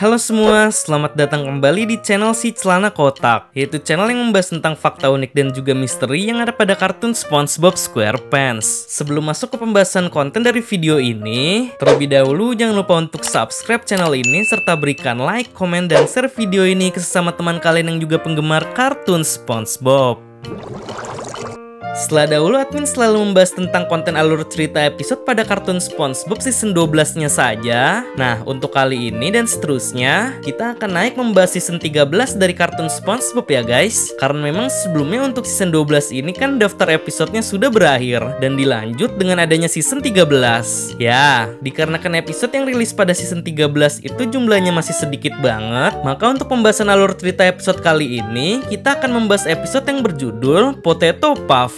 Halo semua, selamat datang kembali di channel Si Celana Kotak, yaitu channel yang membahas tentang fakta unik dan juga misteri yang ada pada kartun SpongeBob SquarePants. Sebelum masuk ke pembahasan konten dari video ini, terlebih dahulu jangan lupa untuk subscribe channel ini serta berikan like, komen, dan share video ini ke sesama teman kalian yang juga penggemar kartun SpongeBob. Setelah dahulu admin selalu membahas tentang konten alur cerita episode pada kartun SpongeBob season 12-nya saja. Nah, untuk kali ini dan seterusnya, kita akan naik membahas season 13 dari kartun SpongeBob ya guys. Karena memang sebelumnya untuk season 12 ini kan daftar episodenya sudah berakhir dan dilanjut dengan adanya season 13. Ya, dikarenakan episode yang rilis pada season 13 itu jumlahnya masih sedikit banget, maka untuk pembahasan alur cerita episode kali ini, kita akan membahas episode yang berjudul Potato Puff.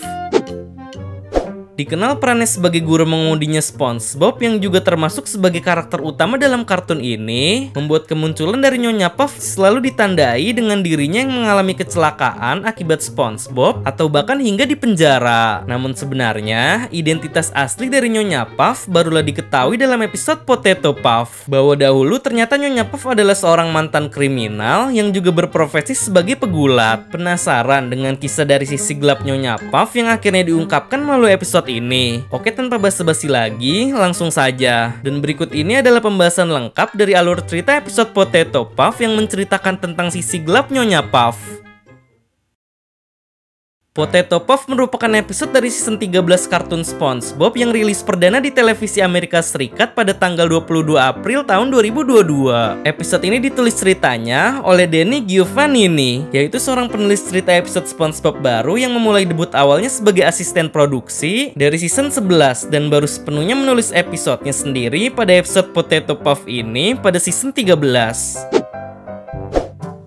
Dikenal perannya sebagai guru mengemudinya SpongeBob yang juga termasuk sebagai karakter utama dalam kartun ini, membuat kemunculan dari Nyonya Puff selalu ditandai dengan dirinya yang mengalami kecelakaan akibat SpongeBob atau bahkan hingga dipenjara. Namun sebenarnya, identitas asli dari Nyonya Puff barulah diketahui dalam episode Potato Puff, bahwa dahulu ternyata Nyonya Puff adalah seorang mantan kriminal yang juga berprofesi sebagai pegulat. Penasaran dengan kisah dari sisi gelap Nyonya Puff yang akhirnya diungkapkan melalui episode ini? Oke, tanpa basa-basi lagi, langsung saja. Dan berikut ini adalah pembahasan lengkap dari alur cerita episode Potato Puff yang menceritakan tentang sisi gelap Nyonya Puff. Potato Puff merupakan episode dari season 13 kartun SpongeBob yang rilis perdana di televisi Amerika Serikat pada tanggal 22 April tahun 2022. Episode ini ditulis ceritanya oleh Danny Giovannini, yaitu seorang penulis cerita episode SpongeBob baru yang memulai debut awalnya sebagai asisten produksi dari season 11 dan baru sepenuhnya menulis episodenya sendiri pada episode Potato Puff ini pada season 13.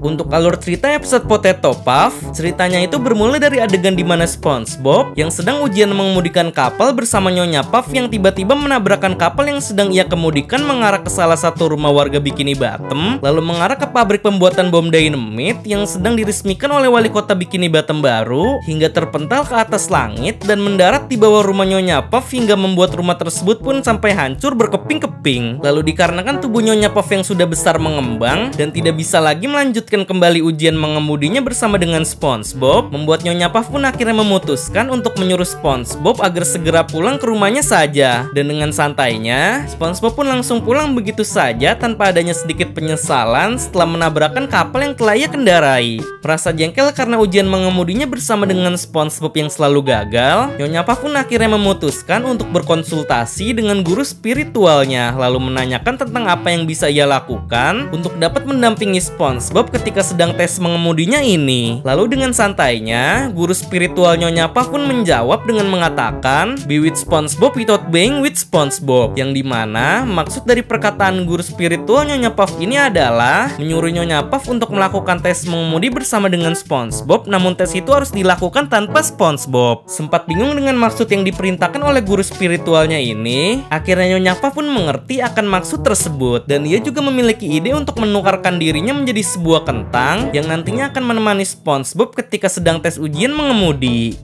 Untuk alur cerita episode Potato Puff, ceritanya itu bermula dari adegan di mana SpongeBob yang sedang ujian mengemudikan kapal bersama Nyonya Puff yang tiba-tiba menabrakkan kapal yang sedang ia kemudikan mengarah ke salah satu rumah warga Bikini Bottom, lalu mengarah ke pabrik pembuatan bom dynamite yang sedang diresmikan oleh wali kota Bikini Bottom baru, hingga terpental ke atas langit dan mendarat di bawah rumah Nyonya Puff hingga membuat rumah tersebut pun sampai hancur berkeping-keping. Lalu dikarenakan tubuh Nyonya Puff yang sudah besar mengembang dan tidak bisa lagi melanjutkan kembali ujian mengemudinya bersama dengan SpongeBob, membuat Nyonya Puff pun akhirnya memutuskan untuk menyuruh SpongeBob agar segera pulang ke rumahnya saja. Dan dengan santainya, SpongeBob pun langsung pulang begitu saja tanpa adanya sedikit penyesalan setelah menabrakkan kapal yang telah ia kendarai. Merasa jengkel karena ujian mengemudinya bersama dengan SpongeBob yang selalu gagal, Nyonya Puff pun akhirnya memutuskan untuk berkonsultasi dengan guru spiritualnya, lalu menanyakan tentang apa yang bisa ia lakukan untuk dapat mendampingi SpongeBob ketika sedang tes mengemudinya ini. Lalu dengan santainya, guru spiritual Nyonya Puff pun menjawab dengan mengatakan, "Be with SpongeBob without being with SpongeBob." Yang dimana maksud dari perkataan guru spiritual Nyonya Puff ini adalah menyuruh Nyonya Puff untuk melakukan tes mengemudi bersama dengan SpongeBob, namun tes itu harus dilakukan tanpa SpongeBob. Sempat bingung dengan maksud yang diperintahkan oleh guru spiritualnya ini, akhirnya Nyonya Puff pun mengerti akan maksud tersebut dan ia juga memiliki ide untuk menukarkan dirinya menjadi sebuah kentang yang nantinya akan menemani SpongeBob ketika sedang tes ujian mengemudi.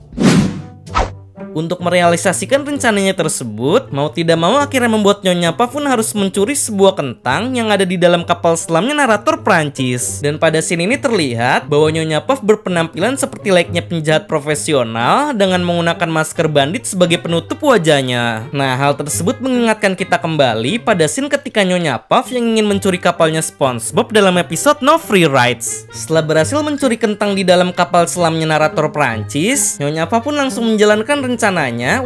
Untuk merealisasikan rencananya tersebut, mau tidak mau akhirnya membuat Nyonya Puff pun harus mencuri sebuah kentang yang ada di dalam kapal selamnya narator Prancis. Dan pada scene ini terlihat bahwa Nyonya Puff berpenampilan seperti layaknya penjahat profesional dengan menggunakan masker bandit sebagai penutup wajahnya. Nah, hal tersebut mengingatkan kita kembali pada scene ketika Nyonya Puff yang ingin mencuri kapalnya SpongeBob dalam episode No Free Rides. Setelah berhasil mencuri kentang di dalam kapal selamnya narator Prancis, Nyonya Puff pun langsung menjalankan rencananya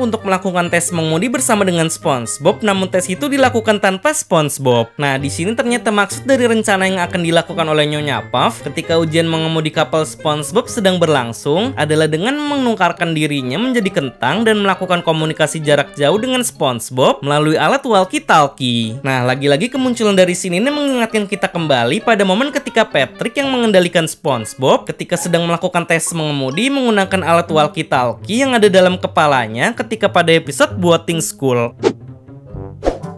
untuk melakukan tes mengemudi bersama dengan SpongeBob, namun tes itu dilakukan tanpa SpongeBob. Nah, di sini ternyata maksud dari rencana yang akan dilakukan oleh Nyonya Puff ketika ujian mengemudi kapal SpongeBob sedang berlangsung adalah dengan menukarkan dirinya menjadi kentang dan melakukan komunikasi jarak jauh dengan SpongeBob melalui alat walkie-talkie. Nah, lagi-lagi kemunculan dari sini ini mengingatkan kita kembali pada momen ketika Patrick yang mengendalikan SpongeBob ketika sedang melakukan tes mengemudi menggunakan alat walkie-talkie yang ada dalam kepalanya ketika pada episode Boating School.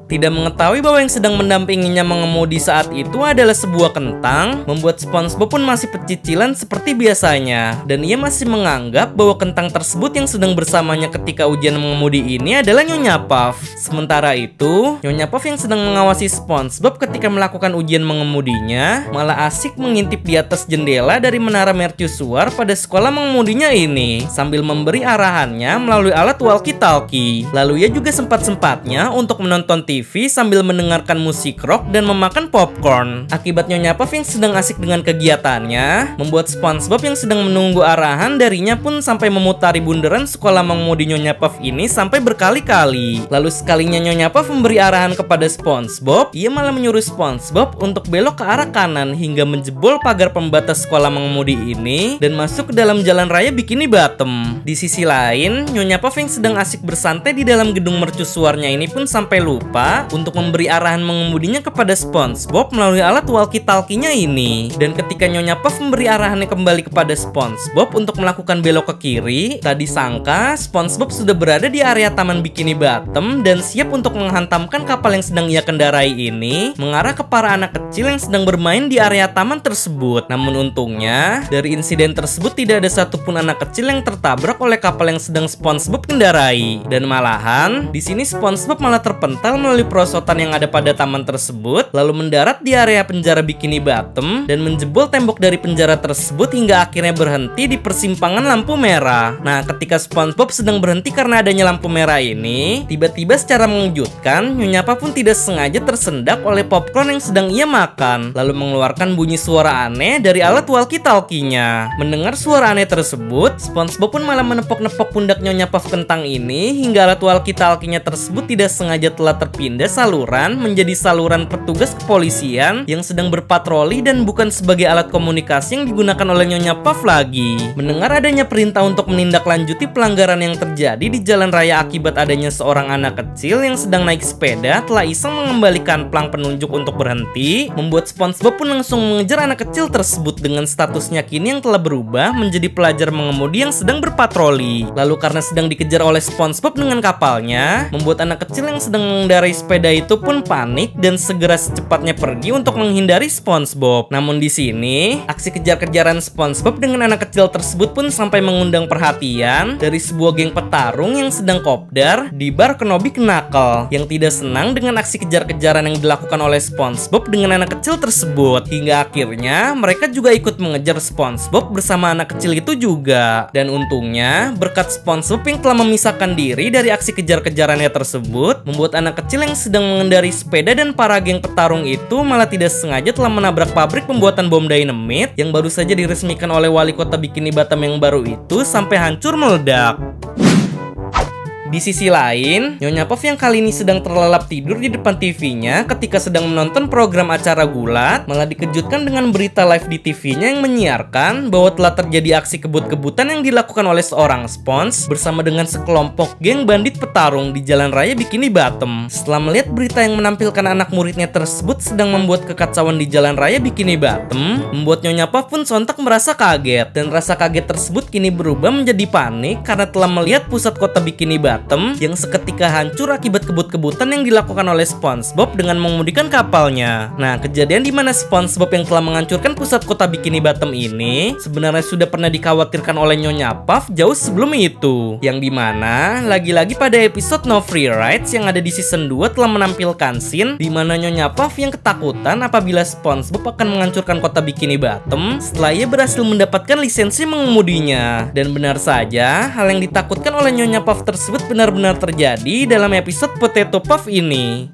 Tidak mengetahui bahwa yang sedang mendampinginya mengemudi saat itu adalah sebuah kentang, membuat SpongeBob pun masih pecicilan seperti biasanya. Dan ia masih menganggap bahwa kentang tersebut yang sedang bersamanya ketika ujian mengemudi ini adalah Nyonya Puff. Sementara itu, Nyonya Puff yang sedang mengawasi SpongeBob ketika melakukan ujian mengemudinya malah asik mengintip di atas jendela dari menara mercusuar pada sekolah mengemudinya ini sambil memberi arahannya melalui alat walkie-talkie. Lalu ia juga sempat-sempatnya untuk menonton TV sambil mendengarkan musik rock dan memakan popcorn. Akibat Nyonya Puff yang sedang asik dengan kegiatannya, membuat SpongeBob yang sedang menunggu arahan darinya pun sampai memutari bundaran sekolah mengemudi Nyonya Puff ini sampai berkali-kali. Lalu sekalinya Nyonya Puff memberi arahan kepada SpongeBob, ia malah menyuruh SpongeBob untuk belok ke arah kanan hingga menjebol pagar pembatas sekolah mengemudi ini dan masuk ke dalam jalan raya Bikini Bottom. Di sisi lain, Nyonya Puff yang sedang asik bersantai di dalam gedung mercusuarnya ini pun sampai lupa untuk memberi arahan mengemudinya kepada SpongeBob melalui alat walkie-talkie-nya ini. Dan ketika Nyonya Puff memberi arahannya kembali kepada SpongeBob untuk melakukan belok ke kiri, tadi sangka SpongeBob sudah berada di area taman Bikini Bottom dan siap untuk menghantamkan kapal yang sedang ia kendarai ini mengarah ke para anak kecil yang sedang bermain di area taman tersebut. Namun untungnya, dari insiden tersebut tidak ada satupun anak kecil yang tertabrak oleh kapal yang sedang SpongeBob kendarai. Dan malahan, di sini SpongeBob malah terpental melalui perosotan yang ada pada taman tersebut, lalu mendarat di area penjara Bikini Bottom dan menjebol tembok dari penjara tersebut hingga akhirnya berhenti di persimpangan lampu merah. Nah, ketika SpongeBob sedang berhenti karena adanya lampu merah ini, tiba-tiba secara mengejutkan, Nyonya Puff pun tidak sengaja tersendak oleh popcorn yang sedang ia makan, lalu mengeluarkan bunyi suara aneh dari alat walkie-talkie-nya. Mendengar suara aneh tersebut, SpongeBob pun malah menepok-nepok pundak Nyonya Puff kentang ini hingga alat walkie-talkie-nya tersebut tidak sengaja telah terpindah saluran menjadi saluran petugas kepolisian yang sedang berpatroli dan bukan sebagai alat komunikasi yang digunakan oleh Nyonya Puff lagi. Mendengar adanya perintah untuk menindaklanjuti pelanggaran yang terjadi di jalan raya akibat adanya seorang anak kecil yang sedang naik sepeda telah iseng mengembalikan pelang penunjuk untuk berhenti, membuat SpongeBob pun langsung mengejar anak kecil tersebut dengan statusnya kini yang telah berubah menjadi pelajar mengemudi yang sedang berpatroli. Lalu karena sedang dikejar oleh SpongeBob dengan kapalnya, membuat anak kecil yang sedang mengendarai sepeda itu pun panik dan segera secepatnya pergi untuk menghindari SpongeBob. Namun di sini, aksi kejar-kejaran SpongeBob dengan anak kecil tersebut pun sampai mengundang perhatian dari sebuah geng petarung yang sedang kopdar di bar Kenobi Knuckle yang tidak senang dengan aksi kejar-kejaran yang dilakukan oleh SpongeBob dengan anak kecil tersebut. Hingga akhirnya mereka juga ikut mengejar SpongeBob bersama anak kecil itu juga. Dan untungnya, berkat SpongeBob yang telah memisahkan diri dari aksi kejar-kejarannya tersebut, membuat anak kecil yang sedang mengendarai sepeda dan para geng petarung itu malah tidak sengaja telah menabrak pabrik pembuatan bom dynamite yang baru saja diresmikan oleh wali kota Bikini Bottom yang baru itu sampai hancur meledak. Di sisi lain, Nyonya Puff yang kali ini sedang terlelap tidur di depan TV-nya ketika sedang menonton program acara gulat, malah dikejutkan dengan berita live di TV-nya yang menyiarkan bahwa telah terjadi aksi kebut-kebutan yang dilakukan oleh seorang Sponge bersama dengan sekelompok geng bandit petarung di jalan raya Bikini Bottom. Setelah melihat berita yang menampilkan anak muridnya tersebut sedang membuat kekacauan di jalan raya Bikini Bottom, membuat Nyonya Puff pun sontak merasa kaget, dan rasa kaget tersebut kini berubah menjadi panik karena telah melihat pusat kota Bikini Bottom yang seketika hancur akibat kebut-kebutan yang dilakukan oleh SpongeBob dengan mengemudikan kapalnya. Nah, kejadian di mana SpongeBob yang telah menghancurkan pusat kota Bikini Bottom ini sebenarnya sudah pernah dikhawatirkan oleh Nyonya Puff jauh sebelum itu. Yang dimana lagi-lagi pada episode No Free Rides yang ada di season 2 telah menampilkan scene di mana Nyonya Puff yang ketakutan apabila SpongeBob akan menghancurkan kota Bikini Bottom setelah ia berhasil mendapatkan lisensi mengemudinya. Dan benar saja, hal yang ditakutkan oleh Nyonya Puff tersebut benar-benar terjadi dalam episode Potato Puff ini.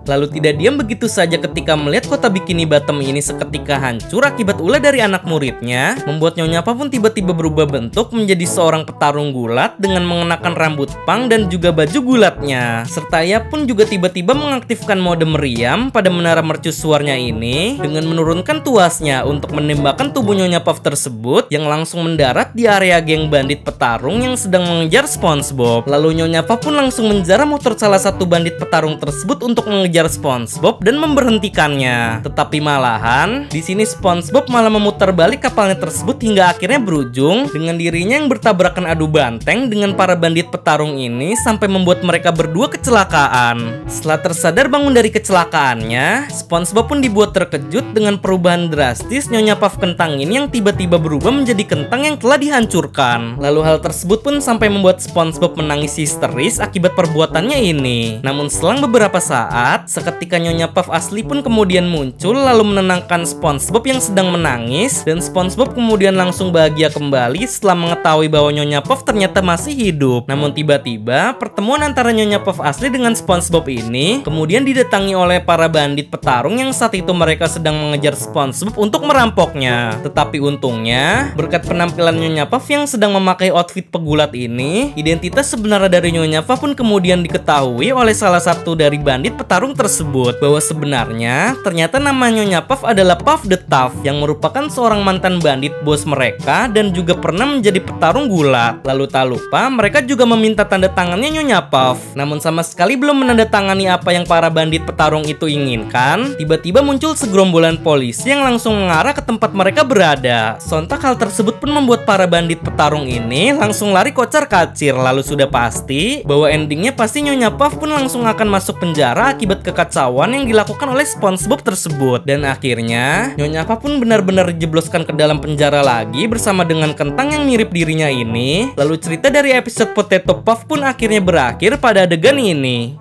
Lalu tidak diam begitu saja ketika melihat kota Bikini Bottom ini seketika hancur akibat ulah dari anak muridnya, membuat Nyonya Puff pun tiba-tiba berubah bentuk menjadi seorang petarung gulat dengan mengenakan rambut pang dan juga baju gulatnya. Serta ia pun juga tiba-tiba mengaktifkan mode meriam pada menara mercusuarnya ini dengan menurunkan tuasnya untuk menembakkan tubuh Nyonya Puff tersebut yang langsung mendarat di area geng bandit petarung yang sedang mengejar SpongeBob. Lalu Nyonya Puff pun langsung menjarah motor salah satu bandit petarung tersebut untuk mengejar mengejar SpongeBob dan memberhentikannya. Tetapi malahan, di sini SpongeBob malah memutar balik kapalnya tersebut hingga akhirnya berujung dengan dirinya yang bertabrakan adu banteng dengan para bandit petarung ini sampai membuat mereka berdua kecelakaan. Setelah tersadar bangun dari kecelakaannya, SpongeBob pun dibuat terkejut dengan perubahan drastis Nyonya Puff kentang ini yang tiba-tiba berubah menjadi kentang yang telah dihancurkan. Lalu hal tersebut pun sampai membuat SpongeBob menangis histeris akibat perbuatannya ini. Namun selang beberapa saat, seketika Nyonya Puff asli pun kemudian muncul lalu menenangkan SpongeBob yang sedang menangis, dan SpongeBob kemudian langsung bahagia kembali setelah mengetahui bahwa Nyonya Puff ternyata masih hidup. Namun tiba-tiba pertemuan antara Nyonya Puff asli dengan SpongeBob ini kemudian didatangi oleh para bandit petarung yang saat itu mereka sedang mengejar SpongeBob untuk merampoknya. Tetapi untungnya, berkat penampilan Nyonya Puff yang sedang memakai outfit pegulat ini, identitas sebenarnya dari Nyonya Puff pun kemudian diketahui oleh salah satu dari bandit petarung tersebut, bahwa sebenarnya ternyata nama Nyonya Puff adalah Puff the Tough yang merupakan seorang mantan bandit bos mereka dan juga pernah menjadi petarung gulat. Lalu tak lupa mereka juga meminta tanda tangannya Nyonya Puff. Namun sama sekali belum menandatangani apa yang para bandit petarung itu inginkan, tiba-tiba muncul segerombolan polisi yang langsung mengarah ke tempat mereka berada. Sontak hal tersebut pun membuat para bandit petarung ini langsung lari kocar-kacir. Lalu sudah pasti bahwa endingnya pasti Nyonya Puff pun langsung akan masuk penjara akibat kekacauan yang dilakukan oleh SpongeBob tersebut. Dan akhirnya Nyonya Puff pun benar-benar dijebloskan ke dalam penjara lagi bersama dengan kentang yang mirip dirinya ini. Lalu cerita dari episode Potato Puff pun akhirnya berakhir pada adegan ini.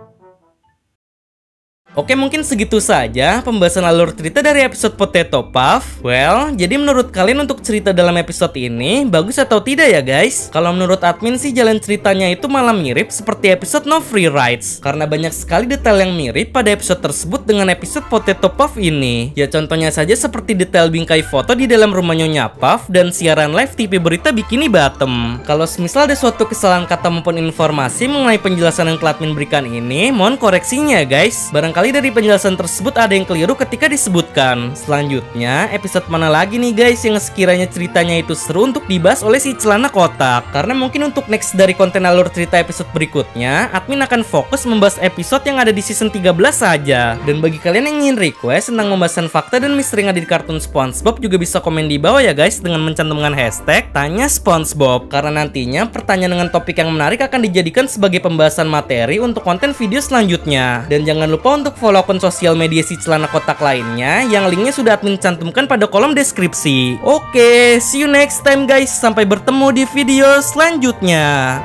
Oke, mungkin segitu saja pembahasan alur cerita dari episode Potato Puff. Well, jadi menurut kalian untuk cerita dalam episode ini bagus atau tidak ya guys? Kalau menurut admin sih jalan ceritanya itu malah mirip seperti episode No Free Rides, karena banyak sekali detail yang mirip pada episode tersebut dengan episode Potato Puff ini. Ya contohnya saja seperti detail bingkai foto di dalam rumah Nyonya Puff dan siaran live TV berita Bikini Bottom. Kalau semisal ada suatu kesalahan kata maupun informasi mengenai penjelasan yang telah admin berikan ini, mohon koreksinya ya guys. Barangkali dari penjelasan tersebut ada yang keliru ketika disebutkan. Selanjutnya, episode mana lagi nih guys yang sekiranya ceritanya itu seru untuk dibahas oleh si celana kotak? Karena mungkin untuk next dari konten alur cerita episode berikutnya, admin akan fokus membahas episode yang ada di season 13 saja. Dan bagi kalian yang ingin request tentang pembahasan fakta dan misteri yang ada di kartun SpongeBob juga bisa komen di bawah ya guys dengan mencantumkan hashtag Tanya SpongeBob. Karena nantinya pertanyaan dengan topik yang menarik akan dijadikan sebagai pembahasan materi untuk konten video selanjutnya. Dan jangan lupa untuk follow akun sosial media si celana kotak lainnya yang linknya sudah admin cantumkan pada kolom deskripsi. Oke, see you next time guys. Sampai bertemu di video selanjutnya.